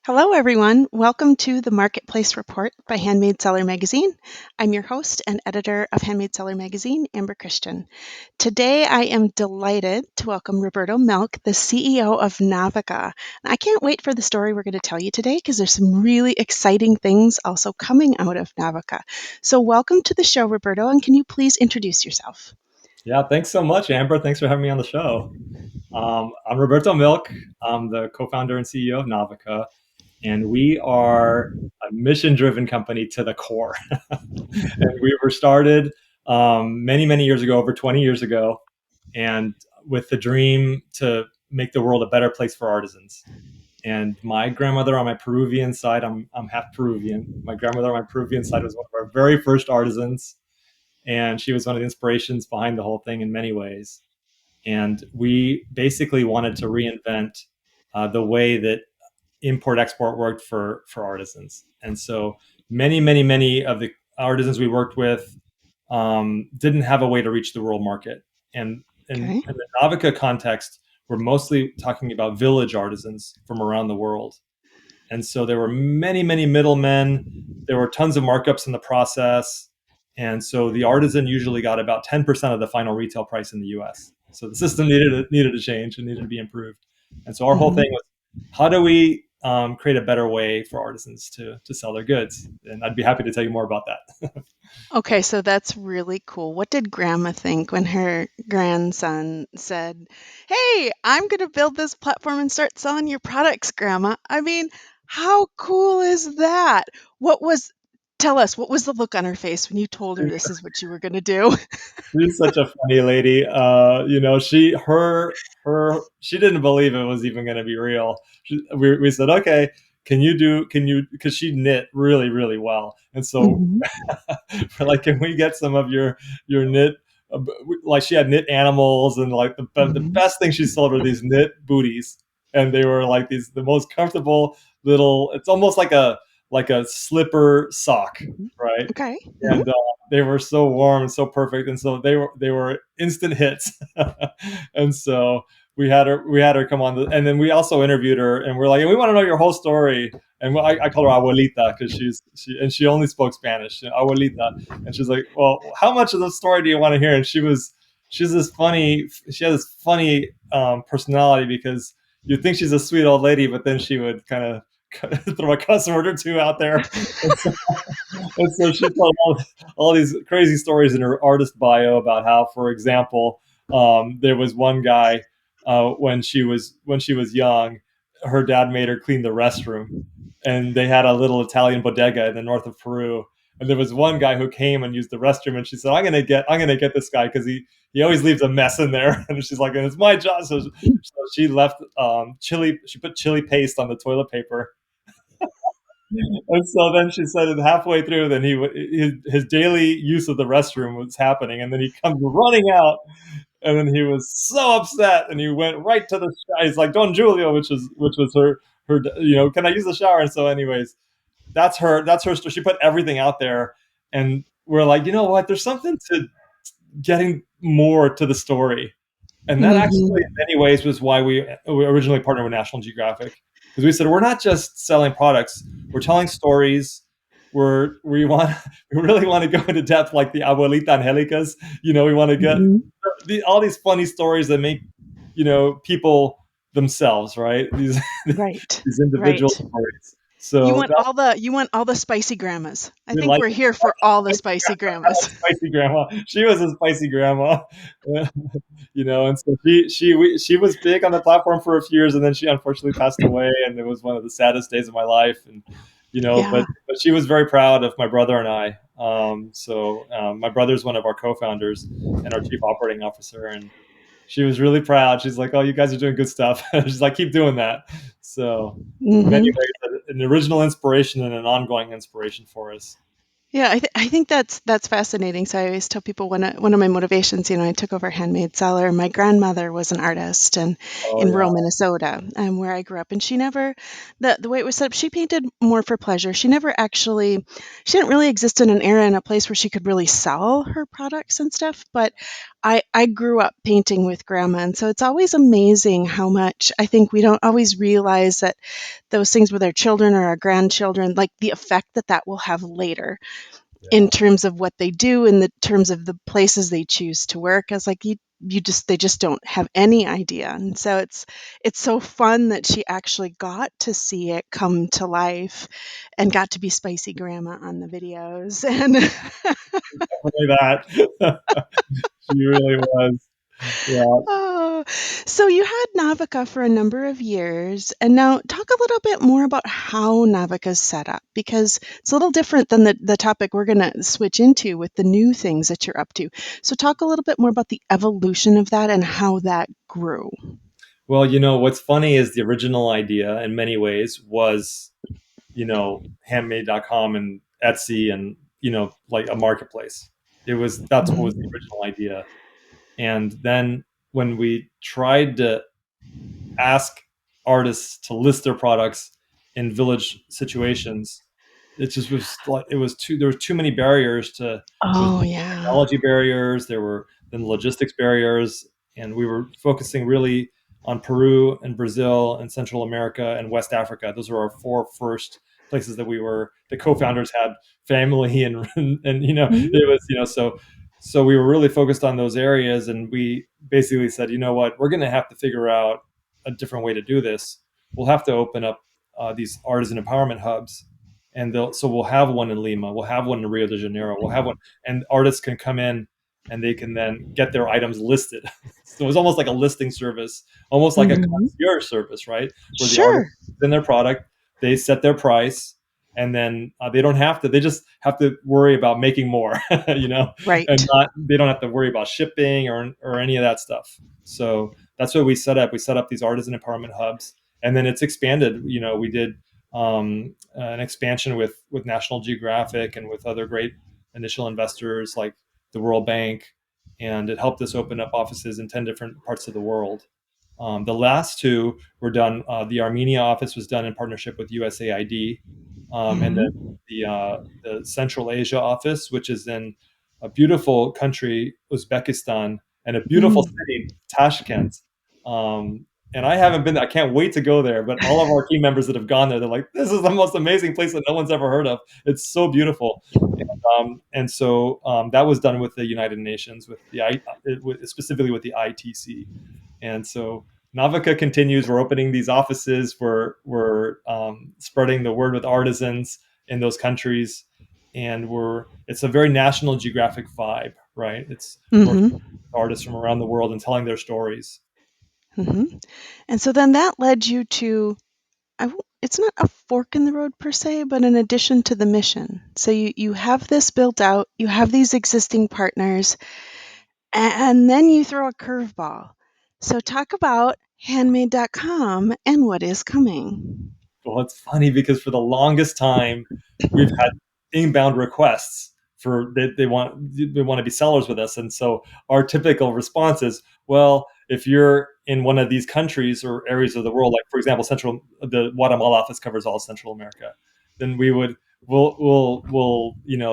Hello, everyone. Welcome to the Marketplace Report by Handmade Seller Magazine. I'm your host and editor of Handmade Seller Magazine, Amber Christian. Today, I am delighted to welcome Roberto Milk, the CEO of NOVICA. I can't wait for the story we're going to tell you today because there's some really exciting things also coming out of NOVICA. So, welcome to the show, Roberto, and can you please introduce yourself? Yeah, thanks so much, Amber. Thanks for having me on the show. I'm Roberto Milk. I'm the co-founder and CEO of Navica, and we are a mission-driven company to the core. And we were started many, many years ago, over 20 years ago, and with the dream to make the world a better place for artisans. And my grandmother on my Peruvian side, I'm half Peruvian. My grandmother on my Peruvian side was one of our very first artisans, and she was one of the inspirations behind the whole thing in many ways. And we basically wanted to reinvent the way that import export worked for artisans. And so many of the artisans we worked with didn't have a way to reach the world market. And Okay. in the Navica context, we're mostly talking about village artisans from around the world. And so there were many middlemen. There were tons of markups in the process. And so the artisan usually got about 10% of the final retail price in the US. So the system needed to change and needed to be improved. And so our whole Mhm. thing was, how do we create a better way for artisans to sell their goods? And I'd be happy to tell you more about that. Okay, so that's really cool. What did Grandma think when her grandson said, "Hey, I'm going to build this platform and start selling your products, Grandma"? I mean, how cool is that? What was, tell us, what was the look on her face when you told her this is what you were going to do? She's such a funny lady. She didn't believe it was even going to be real. We said, okay, can you, because she knit really well. And so Mhm. we're like, can we get some of your knit? Like she had knit animals, and like the Mhm. best thing she sold were these knit booties, and they were like the most comfortable little. It's almost like a slipper sock, Mhm. right? Okay. Mhm. And they were so warm and so perfect, and so they were instant hits. And so we had her come on, and then we also interviewed her, and we're like, we want to know your whole story. And I call her abuelita because she only spoke Spanish, abuelita. And she's like, well, how much of the story do you want to hear? And she has this funny personality, because you'd think she's a sweet old lady, but then she would kind of throw a cuss word or two out there. And so, and so she told all these crazy stories in her artist bio about how, for example, there was one guy, when she was young, her dad made her clean the restroom, and they had a little Italian bodega in the north of Peru. And there was one guy who came and used the restroom, and she said, "I'm gonna get this guy because he always leaves a mess in there." And she's like, "And it's my job." So she left chili. She put chili paste on the toilet paper, and so then she said it halfway through. Then his daily use of the restroom was happening, and then he comes running out, and then he was so upset, and he went right to the shower. He's like, "Don Julio," which was her. Can I use the shower? And so, anyways, that's her story. She put everything out there, and we're like, you know what? There's something to getting more to the story. And that actually, Mhm. in many ways, was why we originally partnered with National Geographic, because we said we're not just selling products, we're telling stories. We want we really want to go into depth, like the Abuelita Angelicas. We want to get Mhm. all these funny stories that make people themselves, right? These Right. these individual Right. stories. So that You want all the spicy grandmas. I we think like we're it. here for all the spicy grandmas. Spicy grandma. She was a spicy grandma. And so she was big on the platform for a few years, and then she unfortunately passed away, and it was one of the saddest days of my life. And Yeah. but she was very proud of my brother and I. My brother's one of our co-founders and our chief operating officer, and she was really proud. She's like, "Oh, you guys are doing good stuff." She's like, "Keep doing that." So, in many Mhm. ways, an original inspiration and an ongoing inspiration for us. Yeah, I think that's fascinating. So I always tell people one of my motivations, I took over Handmade Seller. My grandmother was an artist and Oh in yeah. rural Minnesota, where I grew up, and she never the way it was set up, she painted more for pleasure. She didn't really exist in an era and a place where she could really sell her products and stuff. But I grew up painting with grandma, and so it's always amazing how much I think we don't always realize that those things with our children or our grandchildren, like the effect that that will have later in Yeah. terms of what they do, in the terms of the places they choose to work. As like you just they just don't have any idea, and so it's so fun that she actually got to see it come to life and got to be spicy grandma on the videos. And Definitely that. She really was. Yeah. oh, so you had Navica for a number of years, and now talk a little bit more about how Navica's set up, because it's a little different than the topic we're going to switch into with the new things that you're up to. So talk a little bit more about the evolution of that and how that grew. Well, what's funny is the original idea in many ways was, handmade.com and Etsy and, like a marketplace. That's what was the Mhm. original idea. And then when we tried to ask artists to list their products in village situations, it just was like there were too many barriers to there was Oh, yeah. technology barriers, there were then logistics barriers, and we were focusing really on Peru and Brazil and Central America and West Africa. Those were our four first places that the co-founders had family and Mhm. it was so we were really focused on those areas, and we basically said, you know what, we're going to have to figure out a different way to do this. We'll have to open up these artisan empowerment hubs, and so we'll have one in Lima, we'll have one in Rio de Janeiro, we'll have one, and artists can come in and they can then get their items listed. So it was almost like a listing service, almost like a Mhm. concierge service, right? Where the artist Sure. in their product, they set their price, and then they don't have to. They just have to worry about making more, and Right. not they don't have to worry about shipping or any of that stuff. So that's what we set up. We set up these artisan empowerment hubs, and then it's expanded. We did an expansion with National Geographic and with other great initial investors like the World Bank, and it helped us open up offices in 10 different parts of the world. The last two were done. The Armenia office was done in partnership with USAID, and then Mhm. the Central Asia office, which is in a beautiful country, Uzbekistan, and a beautiful Mm. city, Tashkent. Um, and I haven't been there. I can't wait to go there. But all of our team members that have gone there, they're like, "This is the most amazing place that no one's ever heard of. It's so beautiful." And so that was done with the United Nations, specifically with the ITC. And so Navica continues. We're opening these offices. We're spreading the word with artisans in those countries, and it's a very National Geographic vibe, right? It's working Mhm. with artists from around the world and telling their stories. Mhm. And so then that led you to it's not a fork in the road per se, but an addition to the mission. So you have this built out, you have these existing partners, and then you throw a curveball. So talk about handmade.com and what is coming. Well, it's funny because for the longest time, we've had inbound requests for they want to be sellers with us, and so our typical response is, well, if you're in one of these countries or areas of the world, like for example, the Guatemala office covers all Central America, then we'll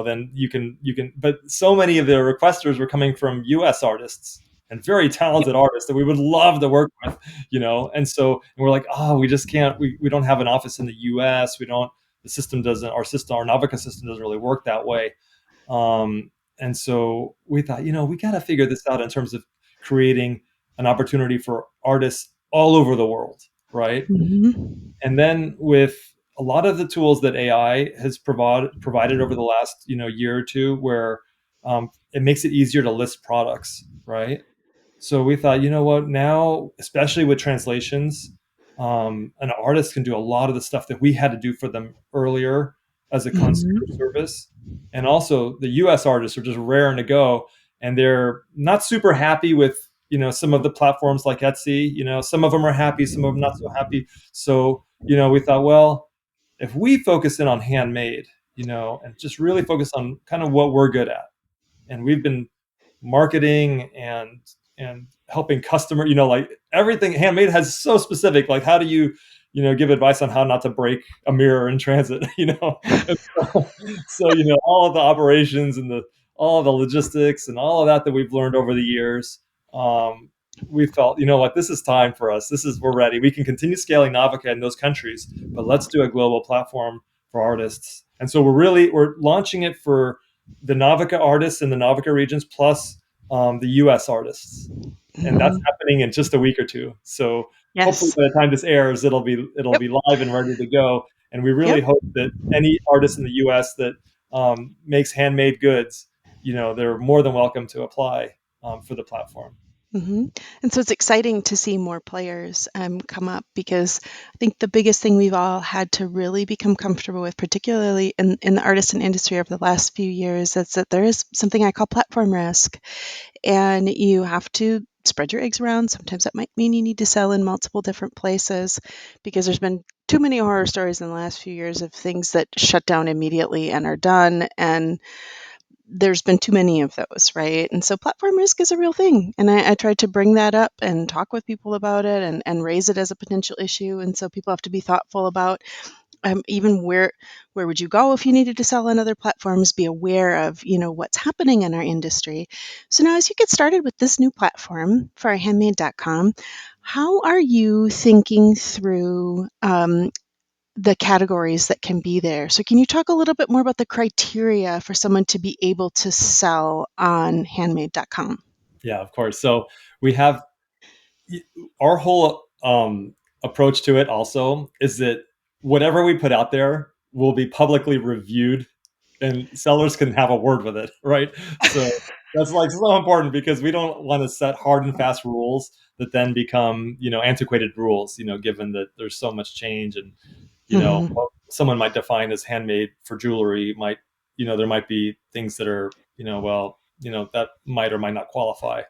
then you can. But so many of the requesters were coming from U.S. artists and very talented artists that we would love to work with, and we're like, oh, we just can't, we don't have an office in the US, we don't, the system doesn't our system our Navica system doesn't really work that way. And so we thought, we got to figure this out in terms of creating an opportunity for artists all over the world, right? Mhm. And then with a lot of the tools that AI has provided over the last year or two, where it makes it easier to list products, right? So we thought, you know what, now, especially with translations, an artist can do a lot of the stuff that we had to do for them earlier as a concierge Mhm. service. And also, the US artists are just raring to go, and they're not super happy with, some of the platforms like Etsy. Some of them are happy, some of them not so happy. So, we thought, well, if we focus in on handmade, and just really focus on kind of what we're good at, and we've been marketing and helping customer, like everything handmade has so specific, like how do you give advice on how not to break a mirror in transit. And so all of the operations and all the logistics and all of that we've learned over the years, um, we felt, you know what, this is time for us. We're ready. We can continue scaling Navica in those countries, but let's do a global platform for artists. And so we're launching it for the Navica artists in the Navica regions plus the US artists. And that's Hmm. happening in just a week or two. So hopefully Yes. by the time this airs, it'll Yep. be live and ready to go. And we really Yep. hope that any artist in the US that makes handmade goods, they're more than welcome to apply for the platform. Hmm. And so it's exciting to see more players come up because I think the biggest thing we've all had to really become comfortable with, particularly in the artisan industry over the last few years, is that there is something I call platform risk. And you have to spread your eggs around. Sometimes that might mean you need to sell in multiple different places because there's been too many horror stories in the last few years of things that shut down immediately and are done. And there's been too many of those, right? And so platform risk is a real thing. And I tried to bring that up and talk with people about it and raise it as a potential issue. And so people have to be thoughtful about even where would you go if you needed to sell on other platforms, be aware of what's happening in our industry. So now as you get started with this new platform for handmade.com, how are you thinking through the categories that can be there? So can you talk a little bit more about the criteria for someone to be able to sell on handmade.com? Yeah, of course. So we have our whole approach to it also is that whatever we put out there will be publicly reviewed and sellers can have a word with it, right? So that's like so important because we don't want to set hard and fast rules that then become, antiquated rules, given that there's so much change and, Hmm. what someone might define as handmade for jewelry might, there might be things that are, that might or might not qualify.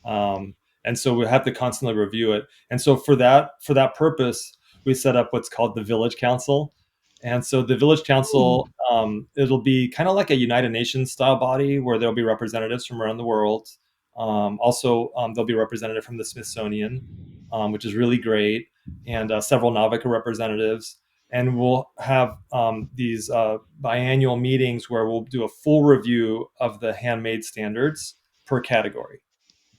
Um, and so we have to constantly review it. And so for that purpose, we set up what's called the Village Council. And so the Village Council, it'll be kind of like a United Nations style body where there'll be representatives from around the world. Also, there'll be a representative from the Smithsonian, which is really great, and several Navica representatives. And we'll have these biannual meetings where we'll do a full review of the handmade standards per category.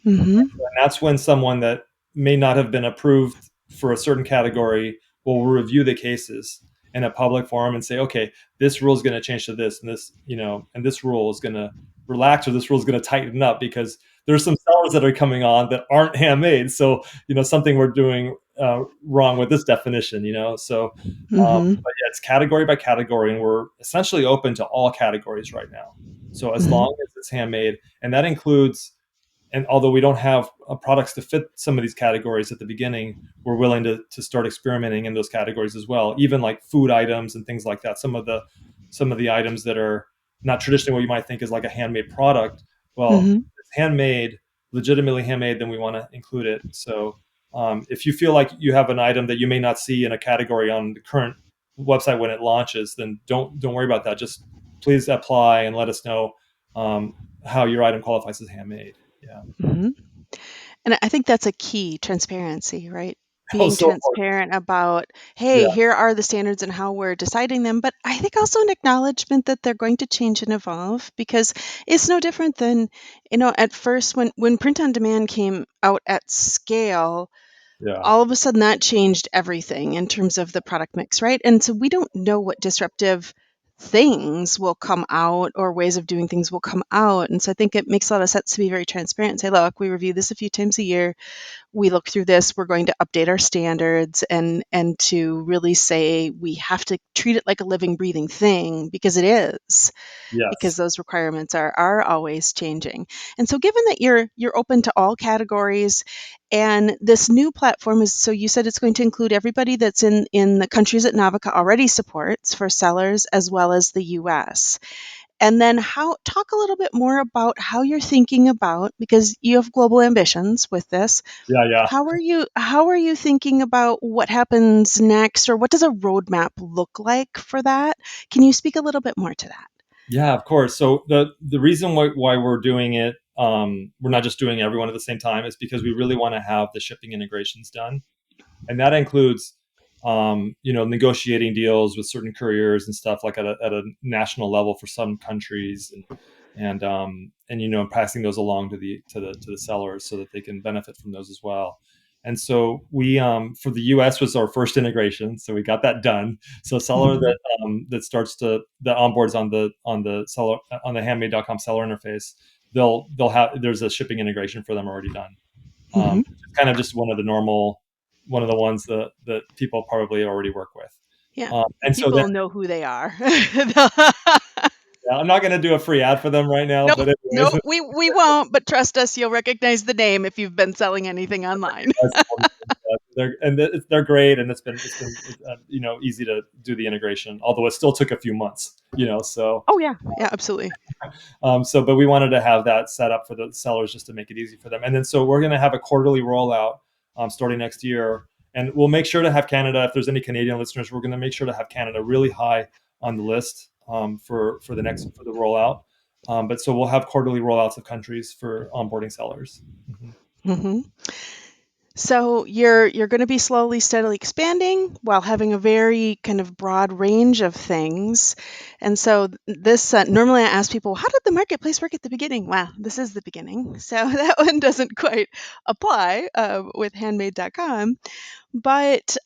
Hmm. And that's when someone that may not have been approved for a certain category will review the cases in a public forum and say, okay, this rule is going to change to this, and this, and this rule is going to relax, or this rule is going to tighten up because there's some sellers that are coming on that aren't handmade. So, something we're doing wrong with this definition, So, Hmm. but yeah, it's category by category, and we're essentially open to all categories right now. So as Hmm. long as it's handmade, and that includes, and although we don't have products to fit some of these categories at the beginning, we're willing to start experimenting in those categories as well, even like food items and things like that. Some of the items that are not traditionally what you might think is like a handmade product, well, Hmm. it's handmade, legitimately handmade, then we want to include it. So if you feel like you have an item that you may not see in a category on the current website when it launches, then don't worry about that. Just please apply and let us know um, how your item qualifies as handmade. Yeah. Hmm. And I think that's a key, transparency, right? Oh, Being so important. transparent about, hey, Yeah, here are the standards and how we're deciding them. But I think also an acknowledgement that they're going to change and evolve because it's no different than, at first when print on demand came out at scale, yeah, all of a sudden that changed everything in terms of the product mix, right? And so we don't know what disruptive things will come out or ways of doing things will come out. And so I think it makes a lot of sense to be very transparent and say, look, we review this a few times a year, we look through this, we're going to update our standards, and to really say we have to treat it like a living breathing thing because it is, because yes, those requirements are always changing. And so given that you're open to all categories, and this new platform is, so you said it's going to include everybody that's in the countries that Navica already supports for sellers as well as the US. And then how, talk a little bit more about how you're thinking about, because you have global ambitions with this, yeah, yeah, how are you thinking about what happens next, or what does a roadmap look like for that? Can you speak a little bit more to that? yeah. Of course. So the reason why we're doing it, we're not just doing everyone at the same time, is because we really want to have the shipping integrations done, and that includes, negotiating deals with certain couriers and stuff like at a national level for some countries. and passing those along to the sellers so that they can benefit from those as well. And so we for the US was our first integration, so we got that done. So a seller Mm-hmm. that onboards on the seller on the handmade.com seller interface, they'll have there's a shipping integration for them already done. Mm-hmm. Kind of just one of the ones that people probably already work with. Yeah. And so then People know who they are. yeah, I'm not going to do a free ad for them right now, Nope, but anyways, nope, we won't. But trust us, you'll recognize the name if you've been selling anything online. they're great, and easy to do the integration, although it still took a few months. So Oh yeah, yeah, absolutely. but we wanted to have that set up for the sellers just to make it easy for them. And then so we're going to have a quarterly rollout starting next year, and we'll make sure to have Canada. If there's any Canadian listeners, we're going to make sure to have Canada really high on the list for the rollout. But so we'll have quarterly rollouts of countries for onboarding sellers. Mm-hmm. Mm-hmm. So you're going to be slowly, steadily expanding while having a very kind of broad range of things. And so this normally I ask people, how did the marketplace work at the beginning? Well, this is the beginning, so that one doesn't quite apply with handmade.com. But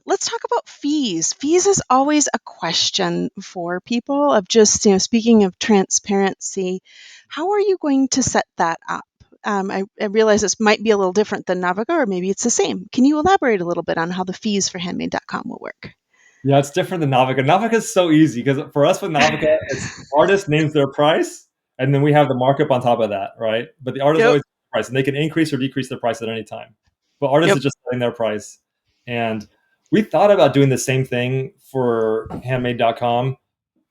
let's talk about fees. Fees is always a question for people of just, speaking of transparency, how are you going to set that up? I realize this might be a little different than NOVICA, or maybe it's the same. Can you elaborate a little bit on how the fees for handmade.com will work? Yeah, it's different than NOVICA. NOVICA is so easy because for us with NOVICA, it's artist names their price, and then we have the markup on top of that, right? But the artist Yep. always price, and they can increase or decrease their price at any time. But artists Yep. is just setting their price. And we thought about doing the same thing for handmade.com.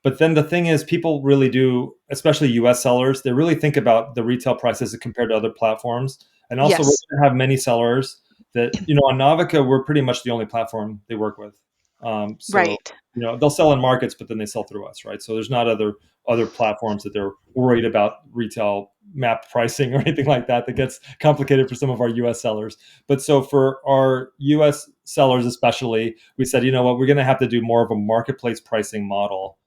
But then the thing is, people really do, especially US sellers, they really think about the retail prices compared to other platforms. And also, we're Yes. going to have many sellers that, on Navica, we're pretty much the only platform they work with. So, Right. they'll sell in markets, but then they sell through us, right? So there's not other platforms that they're worried about retail map pricing or anything like that gets complicated for some of our US sellers. But so for our US sellers especially, we said, you know what, we're going to have to do more of a marketplace pricing model.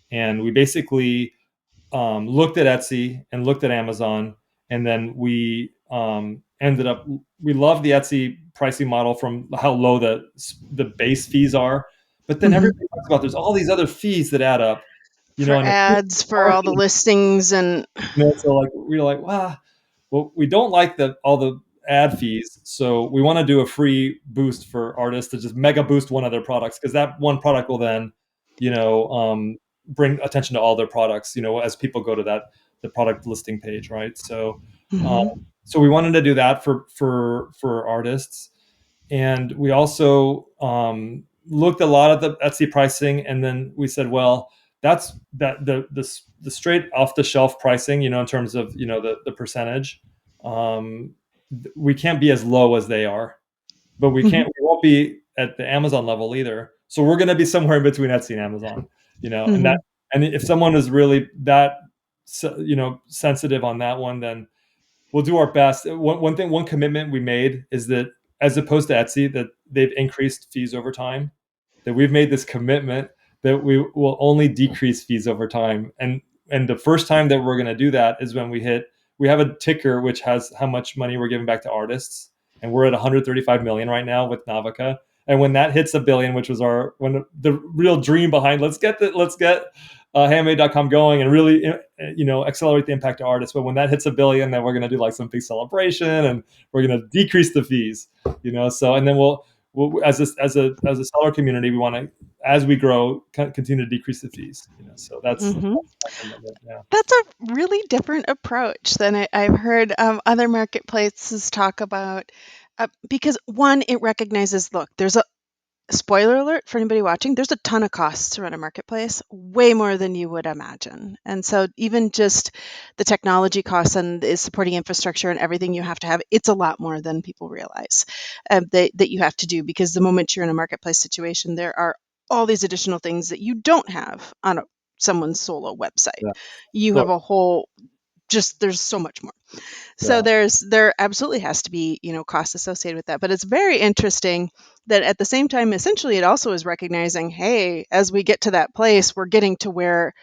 And we basically looked at Etsy and looked at Amazon, and then we ended up we love the Etsy pricing model from how low the base fees are, but then Hmm. everybody talks about there's all these other fees that add up, For and ads, for all the listings, and so like we're like, wow, well, we don't like all the ad fees, so we want to do a free boost for artists to just mega boost one of their products because that one product will then, you know, um, bring attention to all their products. As people go to the product listing page, right? So, um, hmm so we wanted to do that for artists, and we also looked a lot at the Etsy pricing, and then we said, well, that's the straight off the shelf pricing, in terms of the percentage. Um, we can't be as low as they are, but hmm we won't be at the Amazon level either. So we're going to be somewhere in between Etsy and Amazon, hmm and if someone is really that sensitive on that one, then we'll do our best. One commitment we made is that as opposed to Etsy, that they've increased fees over time, that we've made this commitment that we will only decrease fees over time. And the first time that we're going to do that is when we have a ticker which has how much money we're giving back to artists, and we're at 135 million right now with Navica. And when that hits a billion, which was when the real dream behind let's get handmade.com going and really accelerate the impact to artists. But when that hits a billion, then we're going to do like some big celebration, and we're going to decrease the fees. So and then we'll as a seller community, we want to, as we grow, continue to decrease the fees. So that's hmm my commitment. Yeah. That's a really different approach than I've heard other marketplaces talk about. Because one, it recognizes, look, there's a spoiler alert for anybody watching, there's a ton of costs to run a marketplace, way more than you would imagine. And so even just the technology costs and the supporting infrastructure and everything you have to have, it's a lot more than people realize that you have to do, because the moment you're in a marketplace situation, there are all these additional things that you don't have on someone's solo website. Yeah. You So have a whole, just there's so much more. So yeah. there absolutely has to be, costs associated with that. But it's very interesting that at the same time, essentially, it also is recognizing, hey, as we get to that place, we're getting to where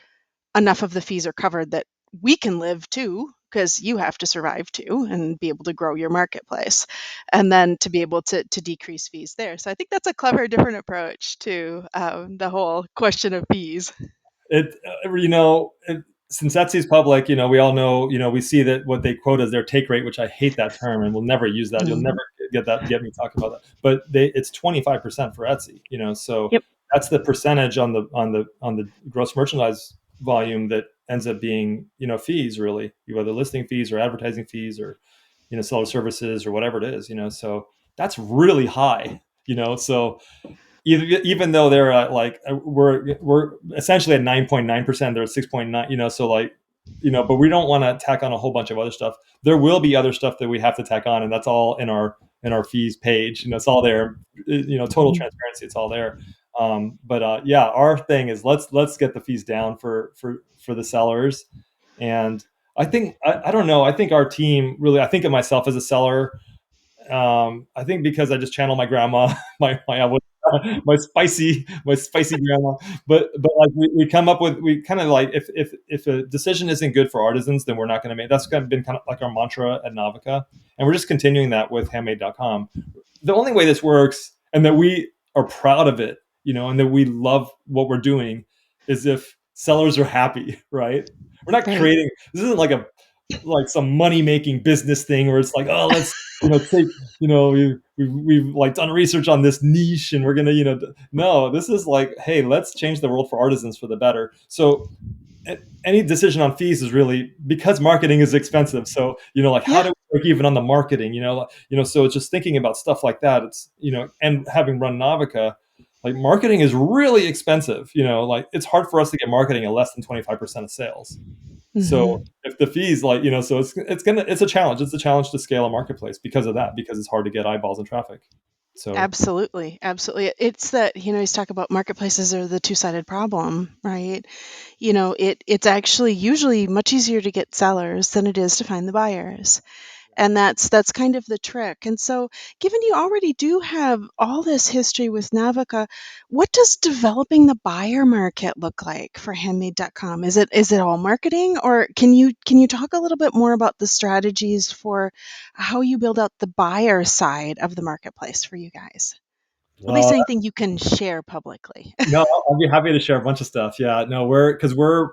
enough of the fees are covered that we can live too, because you have to survive too and be able to grow your marketplace, and then to be able to decrease fees there. So I think that's a clever, different approach to the whole question of fees. it you know it, since Etsy's public, we all know, we see that what they quote as their take rate, which I hate that term and will never use that. You'll Mhm. never get me talking about that. But it's 25% for Etsy. So Yep. that's the percentage on the gross merchandise volume that ends up being, fees, really, whether listing fees or advertising fees or, seller services or whatever it is. So that's really high. So even though they're at like, we're essentially at 9.9%, they're at 6.9, so like, but we don't want to tack on a whole bunch of other stuff. There will be other stuff that we have to tack on, and that's all in our fees page. It's all there. Total Mhm. transparency, it's all there. But yeah, our thing is, let's get the fees down for the sellers. And I don't know, I think our team really, I think of myself as a seller. I think because I just channel my grandma, my spicy grandma. But like, we come up with, we kind of like, if a decision isn't good for artisans, then we're not going to make. That's kind of been kind of like our mantra at Navica, and we're just continuing that with handmade.com. The only way this works, and that we are proud of it, and that we love what we're doing, is if sellers are happy, right? We're not Right. creating, this isn't like some money making business thing where it's like, oh, let's, take, we've like done research on this niche and we're gonna, no, this is like, hey, let's change the world for artisans for the better. So any decision on fees is really because marketing is expensive. So, like, how Yeah. do we work even on the marketing? So it's just thinking about stuff like that. It's, and having run Navica, like, marketing is really expensive. Like, it's hard for us to get marketing at less than 25% of sales. So Hmm. if the fees, like, so it's a challenge. It's a challenge to scale a marketplace because of that, because it's hard to get eyeballs and traffic. So Absolutely, absolutely. It's that, he's talk about marketplaces are the two-sided problem, right? It's actually usually much easier to get sellers than it is to find the buyers. And that's kind of the trick. And so, given you already do have all this history with Navica, what does developing the buyer market look like for handmade.com? Is it all marketing, or can you talk a little bit more about the strategies for how you build out the buyer side of the marketplace for you guys? At least well, anything you can share publicly. no, I'll be happy to share a bunch of stuff. Yeah, no, we're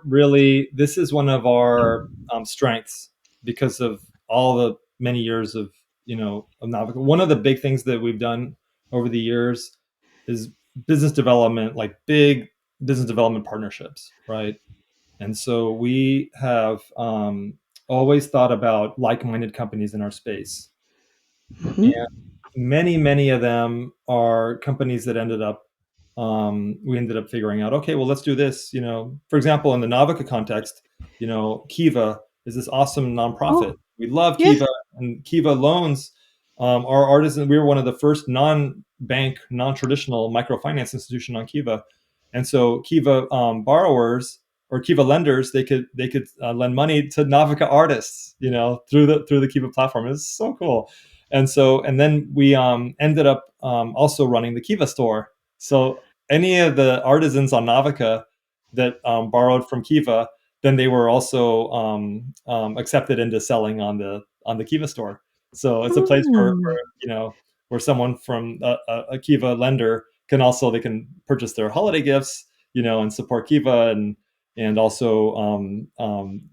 really, this is one of our strengths, because of all the many years of Navica. One of the big things that we've done over the years is business development, like big business development partnerships, right? And so we have always thought about like-minded companies in our space. Mhm. And many of them are companies that we ended up figuring out, okay, well, let's do this. For example, in the Navica context, Kiva is this awesome nonprofit. Oh, We love yeah. Kiva, and Kiva loans our artisan. We were one of the first non-bank, non-traditional microfinance institution on Kiva. And so Kiva borrowers, or Kiva lenders, they could lend money to Navica artists, through the Kiva platform. It's so cool. And then we ended up also running the Kiva store. So any of the artisans on Navica that borrowed from Kiva, then they were also accepted into selling on the Kiva store. So it's a place where, Mm. where someone from a Kiva lender can also, they can purchase their holiday gifts, and support Kiva, and also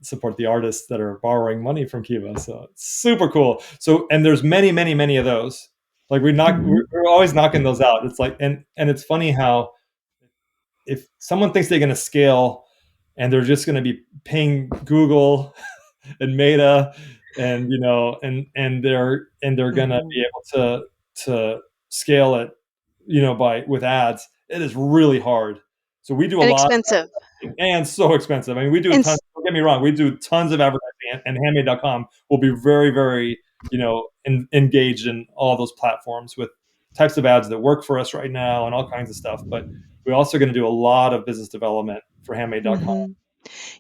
support the artists that are borrowing money from Kiva. So it's super cool. So, and there's many of those. Like, Mhm. we're always knocking those out. It's like, and it's funny how, if someone thinks they're going to scale and they're just going to be paying Google and Meta, and they're going to Mhm. be able to scale it, by with ads, it is really hard. So we do a And lot, expensive. and so expensive. I mean, we do a And ton. Don't get me wrong, we do tons of advertising, and Handmade.com will be very, very, engaged in all those platforms with types of ads that work for us right now and all kinds of stuff. But we're also going to do a lot of business development for Handmade.com. Mhm.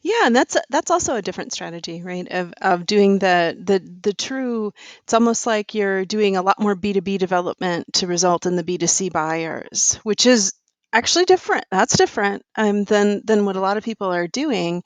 Yeah, and that's also a different strategy, right? Of doing the true. It's almost like you're doing a lot more B2B development to result in the B2C buyers, which is Actually different. That's different, than what a lot of people are doing,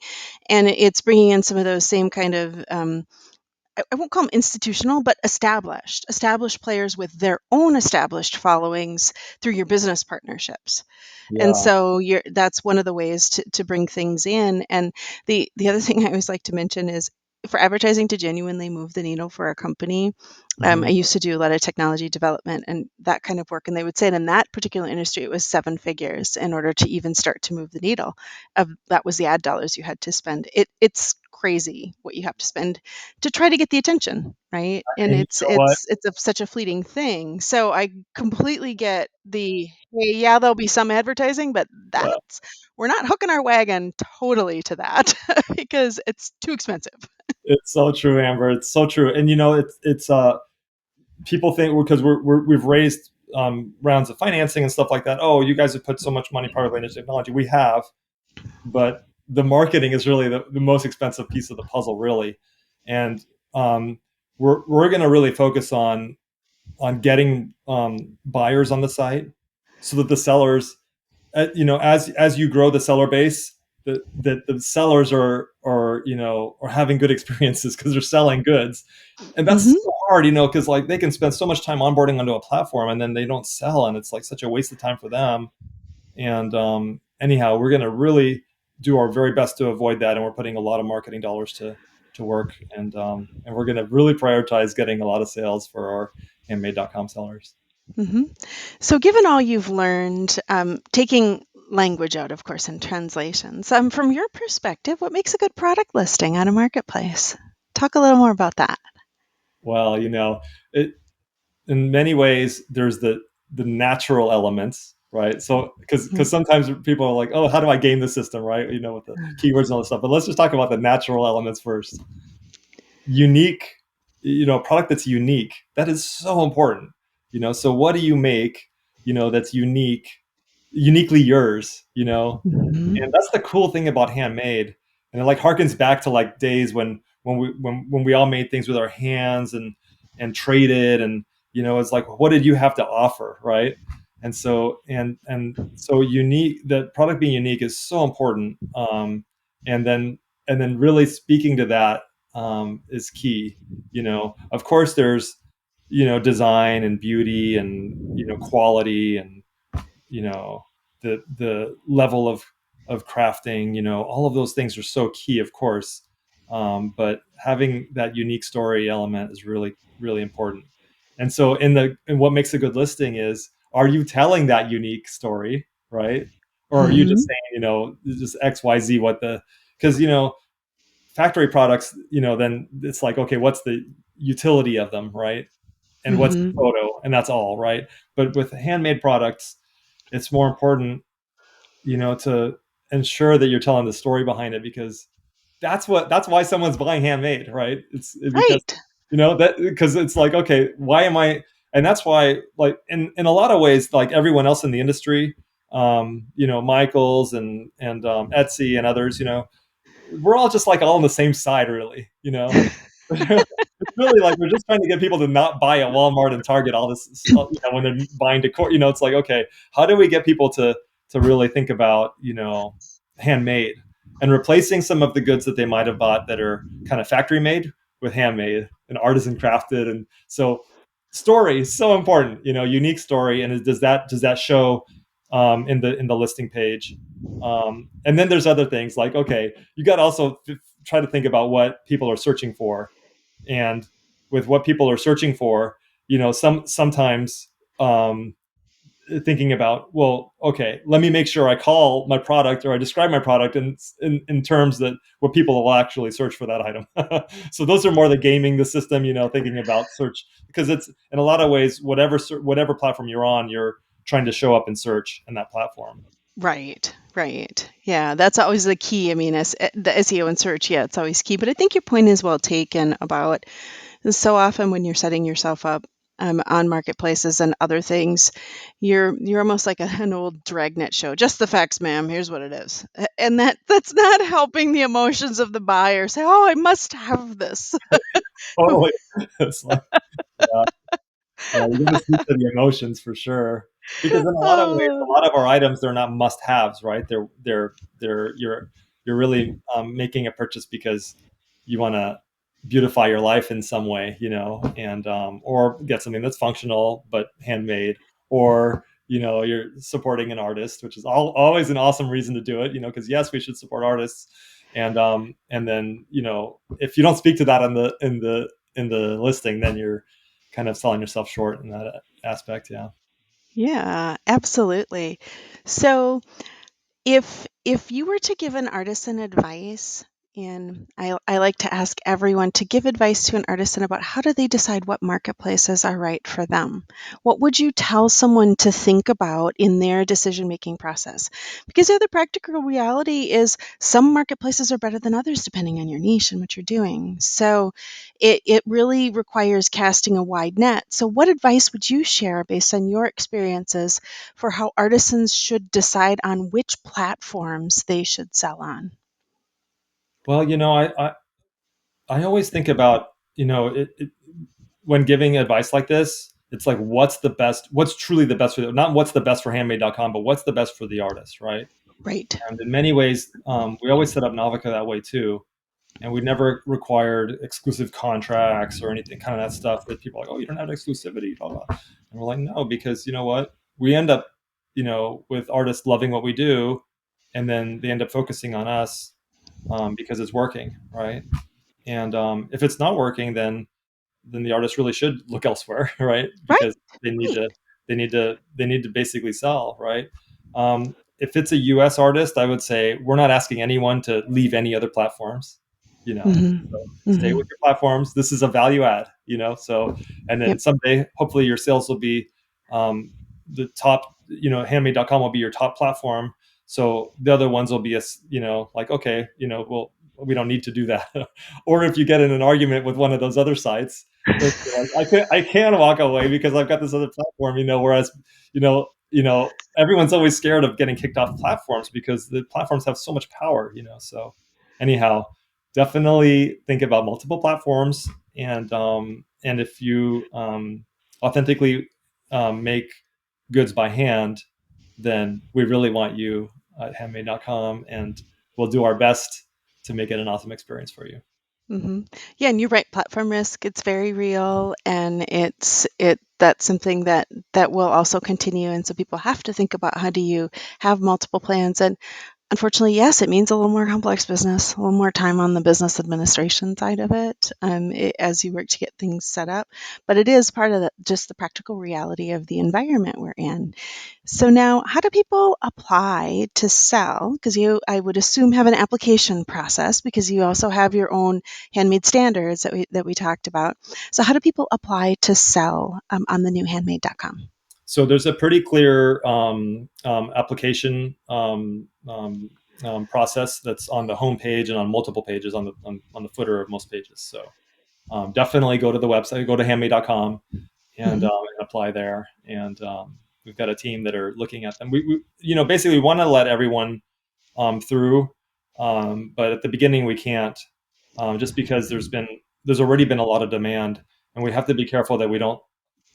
and it's bringing in some of those same kind of, I won't call them institutional, but established players with their own established followings through your business partnerships. And Yeah. so that's one of the ways to bring things in. And the other thing I always like to mention is for advertising to genuinely move the needle for a company. I Hmm. used to do a lot of technology development and that kind of work, and they would say in that particular industry it was seven figures in order to even start to move the needle. Of that was the ad dollars you had to spend. It's crazy what you have to spend to try to get the attention, right? And And you it's know what? it's it's such a fleeting thing. So I completely get the, hey, yeah, there'll be some advertising, but Yeah, that's we're not hooking our wagon totally to that because it's too expensive. it's so true, Amber. It's so true. And it's people think because we've raised rounds of financing and stuff like that. Oh, you guys have put so much money privately into technology. We have, but the marketing is really the most expensive piece of the puzzle, really. And we're going to really focus on getting buyers on the site so that the sellers, as you grow the seller base, the sellers are having good experiences because they're selling goods, and that's Hmm. so hard, because like they can spend so much time onboarding onto a platform and then they don't sell, and it's like such a waste of time for them. And anyhow, we're going to really do our very best to avoid that, and we're putting a lot of marketing dollars to work, and we're going to really prioritize getting a lot of sales for our handmade.com sellers. Hmm. So, given all you've learned, taking language out, of course, and translations, from your perspective, what makes a good product listing on a marketplace? Talk a little more about that. Well, it, in many ways there's the natural elements, right? So because sometimes people are like, oh, how do I game the system, right? With the keywords and all this stuff. But let's just talk about the natural elements first. Unique, a product that's unique, that is so important. So what do you make, that's uniquely yours, Hmm. and that's the cool thing about handmade. And it like harkens back to like days when we all made things with our hands and traded, and it's like, what did you have to offer, right? And so unique, the product being unique is so important. And then really speaking to that is key. Of course there's design and beauty and quality, and you know the level of crafting, all of those things are so key, of course. But having that unique story element is really really important. And so in what makes a good listing is, are you telling that unique story, right? Or are you just Hmm. saying, just XYZ, what the because factory products, then it's like, okay, what's the utility of them, right? And what's the Hmm. photo, and that's all, right? But with handmade products, it's more important, to ensure that you're telling the story behind it, because that's why someone's buying handmade, right? It's because Right. that because it's like, okay, why am I? And that's why, like in a lot of ways, like everyone else in the industry, Michaels and Etsy and others, we're all just like all on the same side, really. It's really like we're just trying to get people to not buy at Walmart and Target all this, when they're buying decor. It's like, okay, how do we get people to really think about, handmade, and replacing some of the goods that they might have bought that are kind of factory made with handmade and artisan crafted. And so story is so important, unique story. And does that show in the listing page? And then there's other things like, okay, you got to also try to think about what people are searching for. And with what people are searching for, sometimes thinking about, well, okay, let me make sure I call my product, or I describe my product in terms that what people will actually search for that item. So those are more the gaming the system, thinking about search, because it's in a lot of ways, whatever platform you're on, you're trying to show up in search in that platform. Right, right. Yeah, that's always the key. I mean, the SEO and search, yeah, it's always key. But I think your point is well taken about so often when you're setting yourself up on marketplaces and other things, you're almost like an old dragnet show. Just the facts, ma'am. Here's what it is, and that's not helping the emotions of the buyer. Say, oh, I must have this. Totally. It's like, yeah, yeah, you got to speak to the emotions for sure. because in a lot of ways, a Oh, lot of our items, they're not must-haves, right? They're you're really making a purchase because you want to beautify your life in some way, and or get something that's functional but handmade, or you're supporting an artist, which is always an awesome reason to do it, because yes, we should support artists, and then if you don't speak to that in the listing, then you're kind of selling yourself short in that aspect. Yeah. yeah, absolutely. So, if you were to give an artisan advice, and I like to ask everyone to give advice to an artisan about how do they decide what marketplaces are right for them, what would you tell someone to think about in their decision making process? Because the other practical reality is some marketplaces are better than others depending on your niche and what you're doing. So it really requires casting a wide net. So, what advice would you share based on your experiences for how artisans should decide on which platforms they should sell on? Well, I always think about, when giving advice like this, it's like, what's truly the best for not what's the best for handmade.com, but what's the best for the artist, right? Right. And in many ways, we always set up Navica that way too. And we never required exclusive contracts or anything kind of that stuff that people are like, oh, you don't have exclusivity, blah, blah. And we're like, no, because you know what? We end up, with artists loving what we do, and then they end up focusing on us because it's working, right? And if it's not working, then the artist really should look elsewhere, right? Right. Because they need Right. to they need to basically sell, right? If it's a U.S. artist, I would say we're not asking anyone to leave any other platforms. Mm-hmm. So stay with Mm-hmm. your platforms. This is a value add. So and then Yep. someday, hopefully, your sales will be the top. Handmade.com will be your top platform. So the other ones will be like, okay, well, we don't need to do that. Or if you get in an argument with one of those other sites, then you're like, I can walk away because I've got this other platform. Whereas everyone's always scared of getting kicked off platforms because the platforms have so much power. So anyhow, definitely think about multiple platforms, and if you authentically make goods by hand, then we really want you at handmade.com, and we'll do our best to make it an awesome experience for you. Mm-hmm. Yeah, and you're right. Platform risk, it's very real, and that's something that will also continue. And so people have to think about how do you have multiple plans. And unfortunately, yes, it means a little more complex business, a little more time on the business administration side of it, as you work to get things set up. But it is part of just the practical reality of the environment we're in. So now, how do people apply to sell? Because I would assume, have an application process because you also have your own handmade standards that we talked about. So how do people apply to sell on the new handmade.com? So there's a pretty clear application process that's on the home page and on multiple pages on the footer of most pages. So definitely go to the website, go to handmade.com, Mm-hmm. and apply there. And we've got a team that are looking at them. We basically want to let everyone through, but at the beginning we can't, just because there's already been a lot of demand, and we have to be careful that we don't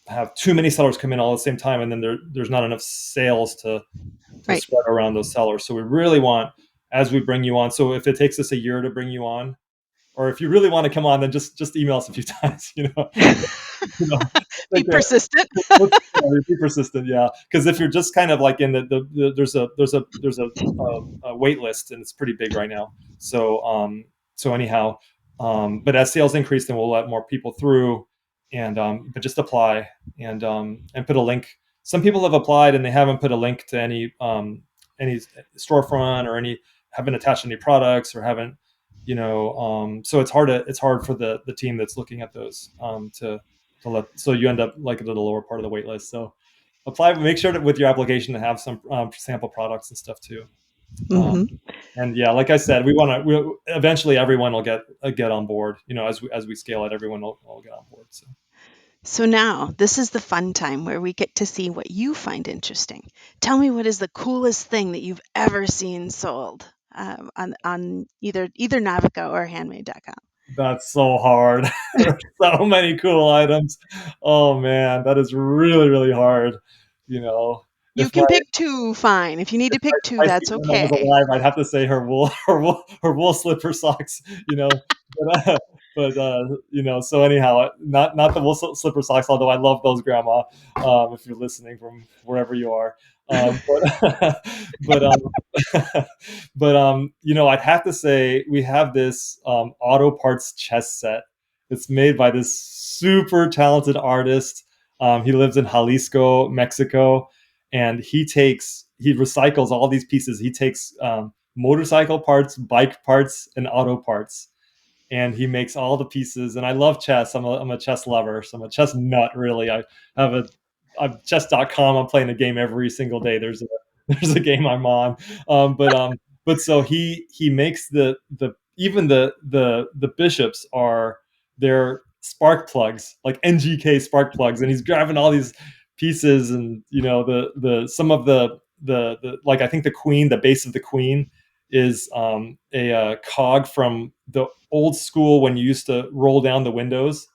have too many sellers come in all at the same time, and then there's not enough sales to Right. spread around those sellers. So we really want, as we bring you on, so if it takes us a year to bring you on, or if you really want to come on, then just email us a few times. Be Like persistent. be persistent, yeah. Because if you're just kind of like in there's a wait list, and it's pretty big right now. So anyhow, but as sales increase, then we'll let more people through, and but just apply, and put a link. Some people have applied and they haven't put a link to any storefront, or haven't attached any products, or haven't so it's hard for the team that's looking at those to let, so you end up like at the lower part of the wait list. So apply, make sure that with your application to have some sample products and stuff too. um, Hmm. and yeah, like I said, we eventually everyone will get on board, as we scale it, everyone will get on board. So So now this is the fun time where we get to see what you find interesting. Tell me, what is the coolest thing that you've ever seen sold on either Navico or handmade.com? that's so hard. There's so many cool items. Oh man, that is really, really hard. You know, You if can pick two, fine. If you need to pick two, my that's Spiderman was okay. alive, I'd have to say her wool slipper socks. But so anyhow, not the wool slipper socks. Although I love those, Grandma. If you're listening from wherever you are, but but I'd have to say we have this auto parts chess set. It's made by this super talented artist. He lives in Jalisco, Mexico, and he recycles all these pieces. He takes motorcycle parts, bike parts, and auto parts, and he makes all the pieces. And I love chess. I'm a chess lover, so I'm a chess nut. Really, I have a I'm chess.com. I'm playing a game every single day. There's a game I'm on. But so he makes the even the bishops are their spark plugs, like NGK spark plugs, and he's grabbing all these pieces. And the some of the like, I think the queen, the base of the queen is a cog from the old school when you used to roll down the windows.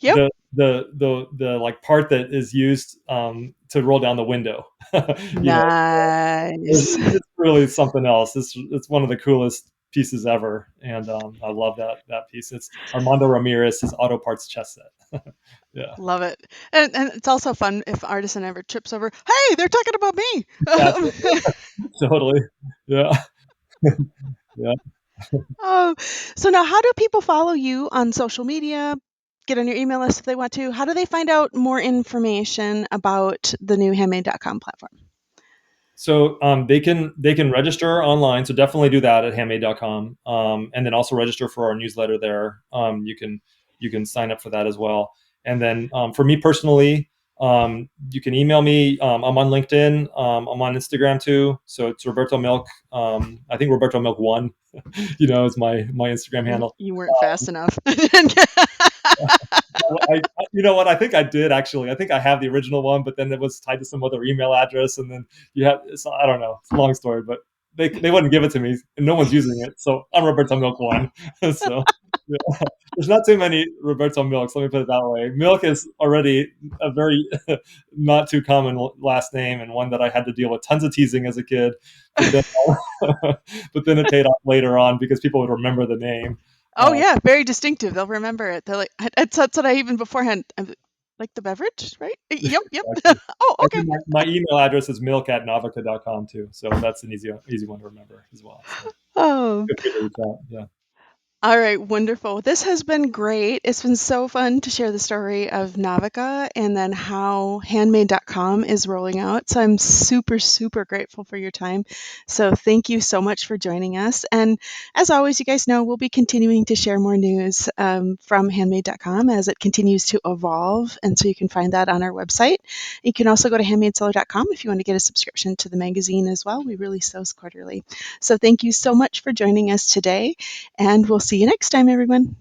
Yep. The like part that is used to roll down the window. you know Nice. it's really something else. It's one of the coolest pieces ever, and I love that piece. It's Armando Ramirez, his auto parts chess set. Yeah. Love it. And it's also fun if artisan ever trips over, hey, they're talking about me. Yeah, totally. Yeah. Yeah. Oh, so now how do people follow you on social media? Get on your email list if they want to. How do they find out more information about the new handmade.com platform? So they can register online. So definitely do that at handmade.com, and then also register for our newsletter there. You can sign up for that as well. And then for me personally, you can email me. I'm on LinkedIn. I'm on Instagram too. So it's Roberto Milk. I think Roberto Milk one, is my Instagram handle. You weren't fast enough. You know what? I think I did actually. I think I have the original one, but then it was tied to some other email address, and then I don't know. It's a long story, but they wouldn't give it to me, and no one's using it. So I'm Roberto Milk one. So yeah. There's not too many Roberto Milks. Let me put it that way. Milk is already a very not too common last name, and one that I had to deal with tons of teasing as a kid. But then, but then it paid off later on because people would remember the name. Oh yeah, very distinctive. They'll remember it. They're like, that's what I even beforehand. Like the beverage, right? Yep, yep. Exactly. Oh, I okay. think my email address is milk@novica.com too. So that's an easy one to remember as well. So Oh, feel free to reach out. Yeah. all right, wonderful. This has been great. It's been so fun to share the story of NOVICA and then how handmade.com is rolling out. So I'm super, super grateful for your time. So thank you so much for joining us. And as always, you guys know we'll be continuing to share more news from handmade.com as it continues to evolve. And so you can find that on our website. You can also go to handmadeseller.com if you want to get a subscription to the magazine as well. We release those quarterly. So thank you so much for joining us today. And we'll see you next time, everyone.